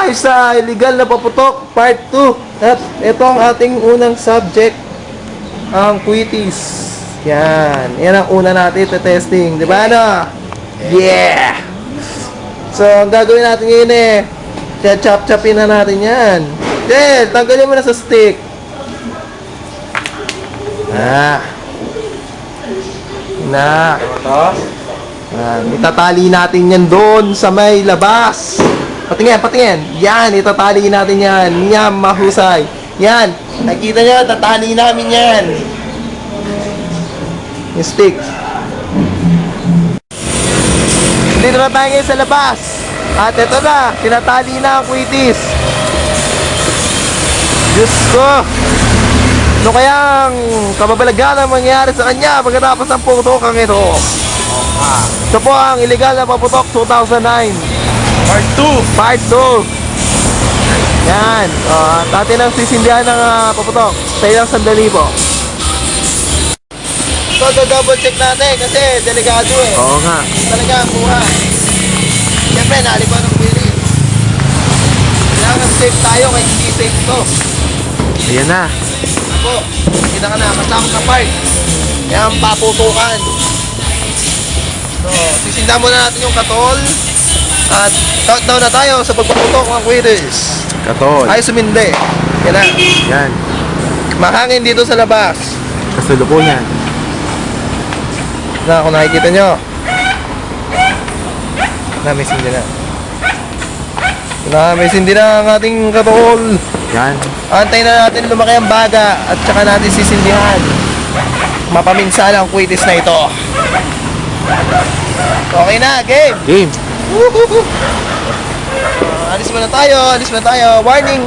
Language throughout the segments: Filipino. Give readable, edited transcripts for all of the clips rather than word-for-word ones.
tayo sa illegal na paputok, part 2. At ito ang ating unang subject, ang quitis. Yan. Yan ang una natin testing. Di ba, ano? Yeah! So, ang gagawin natin ngayon chop-chopin na natin yan. Del, tanggalin mo na sa stick. Itatali natin yan doon sa may labas. Patingin. Yan, itatali natin yan. Yan, mahusay. Yan, nakita nyo, tatali namin yan. Yung stick. Dito na tayo ngayon sa labas. At ito na, tinatali na ang quitis. Diyos ko! Ano kayang kababalaghan ang mangyari sa kanya pagkatapos ng putukang ito? Ito po ang illegal na paputok 2009 Part 2. Yan. At atin ang sisindihan ng paputok sa ilang sandali po. Ito, double check natin kasi delikado eh. Oo nga. Talaga ang buhay. Siyempre, nalipan ng pili. Kailangan safe tayo kaya hindi safe to. Ayan na. Ako, kita ka na, kasama sa part. Kaya ang paputukan. So, sisindahan muna natin yung katol. At countdown na tayo sa pagpaputok ng quitis. Katol. Ay, sumindi. Yan na. Yan. Mahangin dito sa labas. Kasalukuyan. Na, kung nakikita nyo. May sindi na. May sindi na ang ating katol. Yan. Antayin na natin lumaki ang baga at saka natin sisindihan. Mapaminsala ang quitis na ito. Okay na, game. Game. Alis muna tayo. Warning.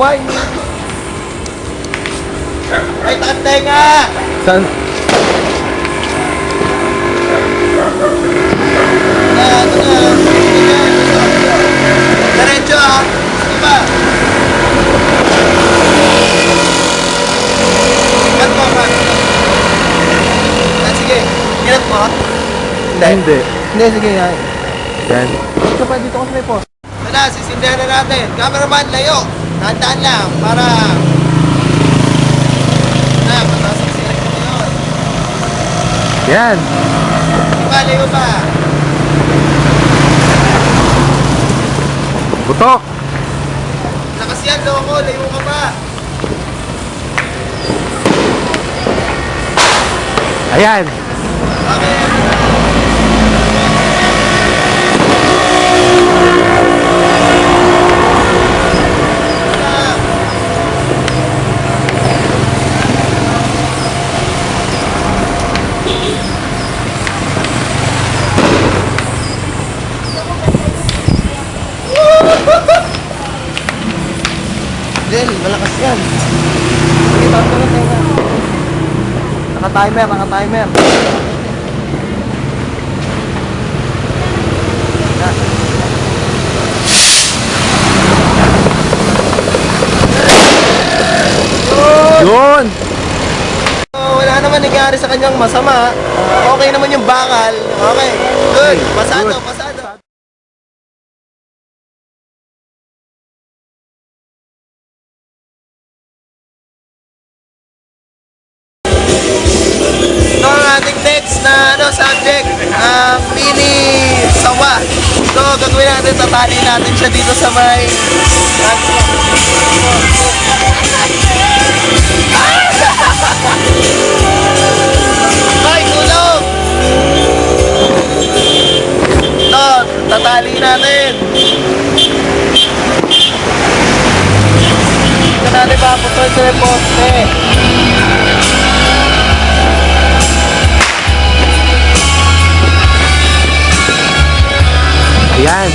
Ay, takantay nga. Saan? Diretso diba? Cut mo. Sige, hirap mo. Hindi, sige yan. Yan. Dito pa, dito ko sa may post. Tala, sisindihan na natin. Cameraman, layo. Tandaan lang, para mataas ang sinig ko ngayon. Yan. Diba, layo pa. Butok. Lakas yan, loko. Layo ka pa. Ayan. Okay. Del, malakas yan. Sige, tayo na tayo na. Naka-timer. Yun! Wala naman nangyari sa kanyang masama. Okay naman yung bakal. Okay, good. Pasado. Ito ang ating next na subject, mini sawa. So, gagawin natin, tatali natin siya dito sa may ay, tulong! Ito, tatali natin. Ito natin paputol sa poste. Ayan.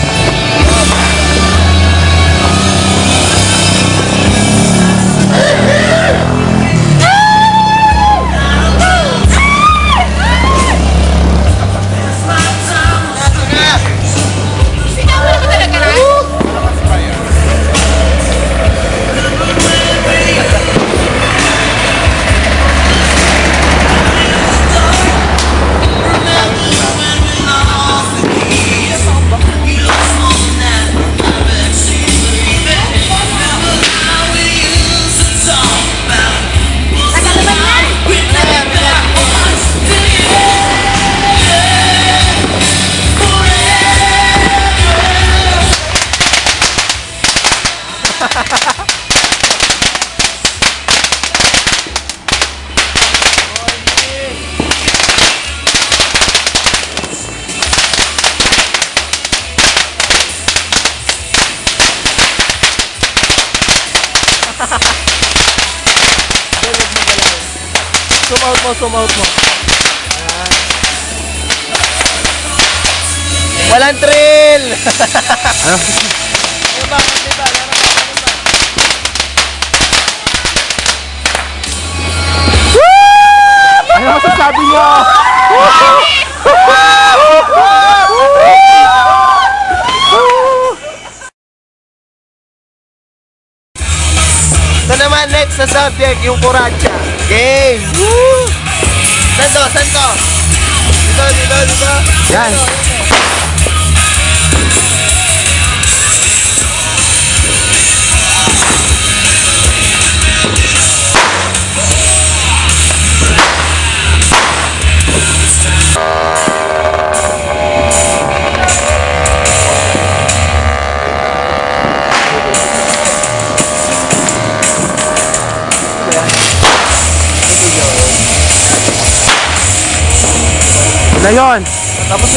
Zoom out mo. Walang thrill! Ano? Diba? Ano masasabi niyo? Ito naman next na subject, yung kuratsa. Game! Woo! Saan to? Dito. Yan. Na yun. Tapos na.